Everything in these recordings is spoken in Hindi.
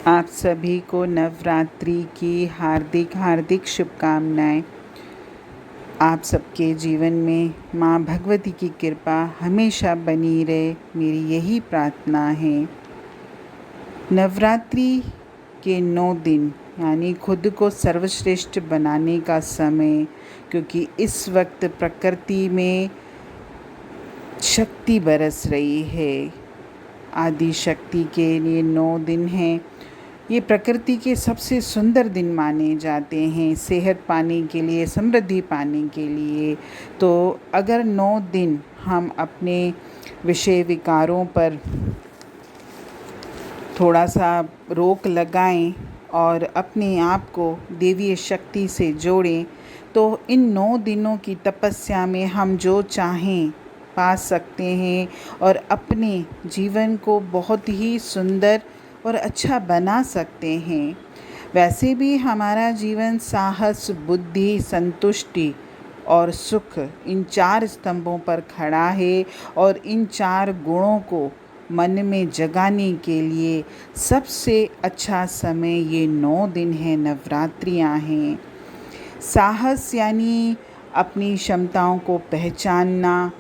आप सभी को नवरात्रि की हार्दिक हार्दिक शुभकामनाएं। आप सबके जीवन में माँ भगवती की कृपा हमेशा बनी रहे, मेरी यही प्रार्थना है। नवरात्रि के 9 दिन यानी खुद को सर्वश्रेष्ठ बनाने का समय, क्योंकि इस वक्त प्रकृति में शक्ति बरस रही है। आदि शक्ति के लिए 9 दिन हैं। ये प्रकृति के सबसे सुंदर दिन माने जाते हैं, सेहत पाने के लिए, समृद्धि पाने के लिए। तो अगर 9 दिन हम अपने विषय विकारों पर थोड़ा सा रोक लगाएं और अपने आप को देवीय शक्ति से जोड़ें, तो इन 9 दिनों की तपस्या में हम जो चाहें पा सकते हैं और अपने जीवन को बहुत ही सुंदर और अच्छा बना सकते हैं। वैसे भी हमारा जीवन साहस, बुद्धि, संतुष्टि और सुख, इन 4 स्तंभों पर खड़ा है और इन 4 गुणों को मन में जगाने के लिए सबसे अच्छा समय ये 9 दिन है, नवरात्रियाँ हैं। साहस यानी अपनी क्षमताओं को पहचानना।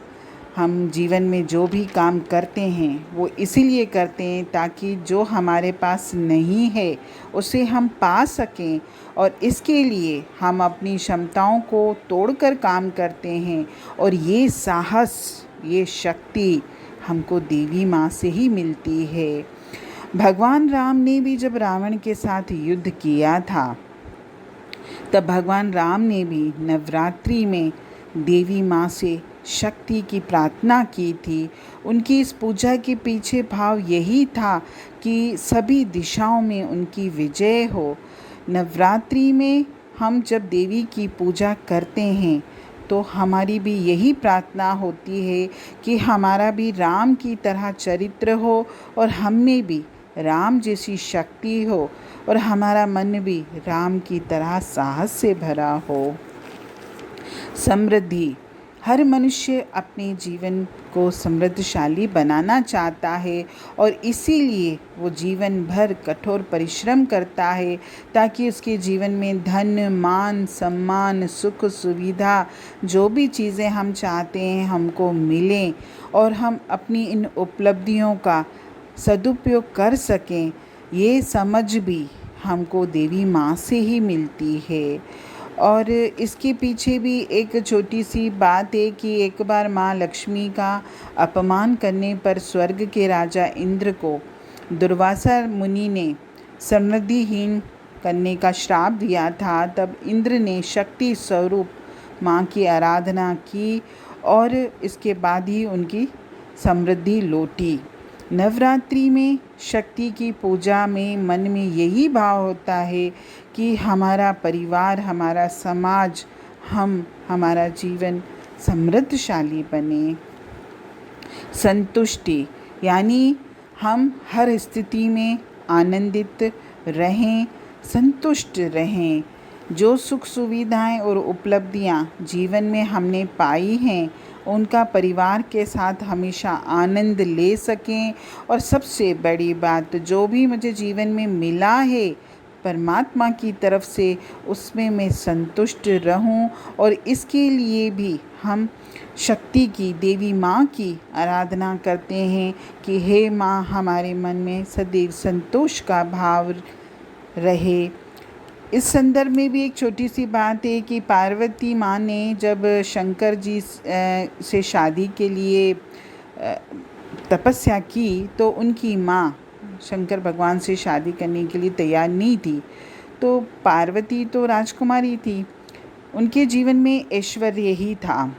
हम जीवन में जो भी काम करते हैं वो इसीलिए करते हैं ताकि जो हमारे पास नहीं है उसे हम पा सकें, और इसके लिए हम अपनी क्षमताओं को तोड़कर काम करते हैं। और ये साहस, ये शक्ति हमको देवी माँ से ही मिलती है। भगवान राम ने भी जब रावण के साथ युद्ध किया था, तब भगवान राम ने भी नवरात्रि में देवी माँ से शक्ति की प्रार्थना की थी। उनकी इस पूजा के पीछे भाव यही था कि सभी दिशाओं में उनकी विजय हो। नवरात्रि में हम जब देवी की पूजा करते हैं तो हमारी भी यही प्रार्थना होती है कि हमारा भी राम की तरह चरित्र हो और हम में भी राम जैसी शक्ति हो और हमारा मन भी राम की तरह साहस से भरा हो। समृद्धि, हर मनुष्य अपने जीवन को समृद्धशाली बनाना चाहता है और इसीलिए वो जीवन भर कठोर परिश्रम करता है ताकि उसके जीवन में धन, मान, सम्मान, सुख, सुविधा, जो भी चीज़ें हम चाहते हैं हमको मिलें और हम अपनी इन उपलब्धियों का सदुपयोग कर सकें। ये समझ भी हमको देवी माँ से ही मिलती है। और इसके पीछे भी एक छोटी सी बात है कि एक बार माँ लक्ष्मी का अपमान करने पर स्वर्ग के राजा इंद्र को दुर्वासा मुनि ने समृद्धिहीन करने का श्राप दिया था। तब इंद्र ने शक्ति स्वरूप माँ की आराधना की और इसके बाद ही उनकी समृद्धि लौटी। नवरात्रि में शक्ति की पूजा में मन में यही भाव होता है कि हमारा परिवार, हमारा समाज, हमारा जीवन समृद्धशाली बने। संतुष्टि यानी हम हर स्थिति में आनंदित रहें, संतुष्ट रहें। जो सुख सुविधाएं और उपलब्धियां जीवन में हमने पाई हैं उनका परिवार के साथ हमेशा आनंद ले सकें। और सबसे बड़ी बात, जो भी मुझे जीवन में मिला है परमात्मा की तरफ से, उसमें मैं संतुष्ट रहूं। और इसके लिए भी हम शक्ति की, देवी माँ की आराधना करते हैं कि हे माँ, हमारे मन में सदैव संतोष का भाव रहे। इस संदर्भ में भी एक छोटी सी बात है कि पार्वती माँ ने जब शंकर जी से शादी के लिए तपस्या की तो उनकी माँ शंकर भगवान से शादी करने के लिए तैयार नहीं थी। तो पार्वती तो राजकुमारी थी, उनके जीवन में ऐश्वर्य ही था,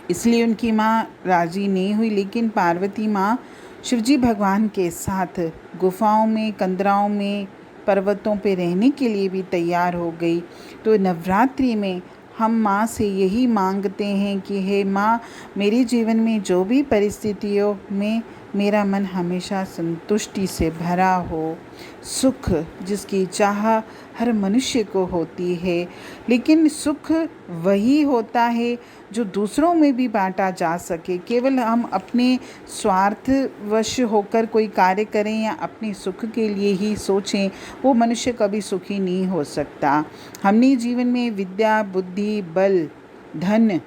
इसलिए उनकी माँ राजी नहीं हुई। लेकिन पार्वती माँ शिवजी भगवान के साथ गुफाओं में, कंदराओं में, पर्वतों पे रहने के लिए भी तैयार हो गई। तो नवरात्रि में हम माँ से यही मांगते हैं कि हे माँ, मेरे जीवन में जो भी परिस्थितियों में मेरा मन हमेशा संतुष्टि से भरा हो। सुख जिसकी चाह हर मनुष्य को होती है, लेकिन सुख वही होता है जो दूसरों में भी बांटा जा सके। केवल हम अपने स्वार्थवश होकर कोई कार्य करें या अपने सुख के लिए ही सोचें, वो मनुष्य कभी सुखी नहीं हो सकता। हमने जीवन में विद्या, बुद्धि, बल, धन,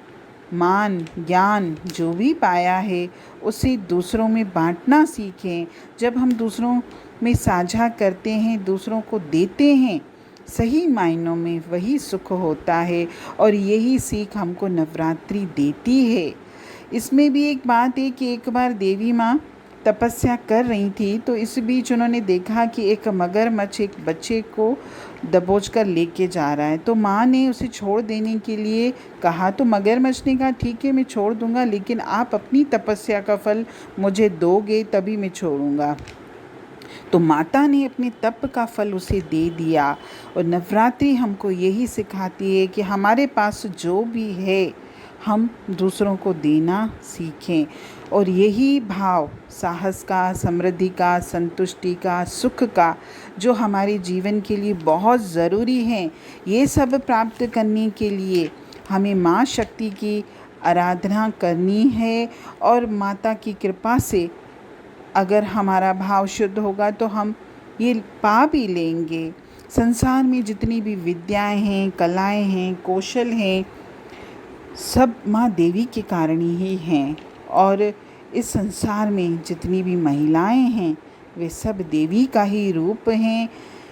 मान, ज्ञान जो भी पाया है उसे दूसरों में बांटना सीखें। जब हम दूसरों में साझा करते हैं, दूसरों को देते हैं, सही मायनों में वही सुख होता है। और यही सीख हमको नवरात्रि देती है। इसमें भी एक बात है कि एक बार देवी माँ तपस्या कर रही थी, तो इस बीच उन्होंने देखा कि एक मगरमच्छ एक बच्चे को दबोच कर लेके जा रहा है। तो माँ ने उसे छोड़ देने के लिए कहा, तो मगरमच्छ ने कहा ठीक है मैं छोड़ दूंगा, लेकिन आप अपनी तपस्या का फल मुझे दोगे तभी मैं छोड़ूंगा। तो माता ने अपने तप का फल उसे दे दिया। और नवरात्रि हमको यही सिखाती है कि हमारे पास जो भी है हम दूसरों को देना सीखें। और यही भाव साहस का, समृद्धि का, संतुष्टि का, सुख का, जो हमारे जीवन के लिए बहुत ज़रूरी है, ये सब प्राप्त करने के लिए हमें माँ शक्ति की आराधना करनी है। और माता की कृपा से अगर हमारा भाव शुद्ध होगा तो हम ये पा भी लेंगे। संसार में जितनी भी विद्याएं हैं, कलाएं हैं, कौशल हैं, सब माँ देवी के कारण ही हैं। और इस संसार में जितनी भी महिलाएं हैं वे सब देवी का ही रूप हैं।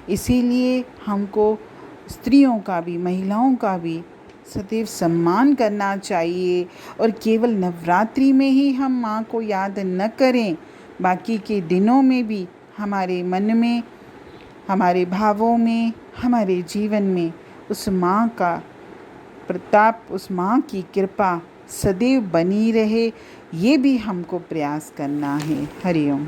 इसीलिए हमको स्त्रियों का भी, महिलाओं का भी सदैव सम्मान करना चाहिए। और केवल नवरात्रि में ही हम माँ को याद न करें, बाकी के दिनों में भी हमारे मन में, हमारे भावों में, हमारे जीवन में उस माँ का प्रताप, उस माँ की कृपा सदैव बनी रहे, ये भी हमको प्रयास करना है। हरि ओम।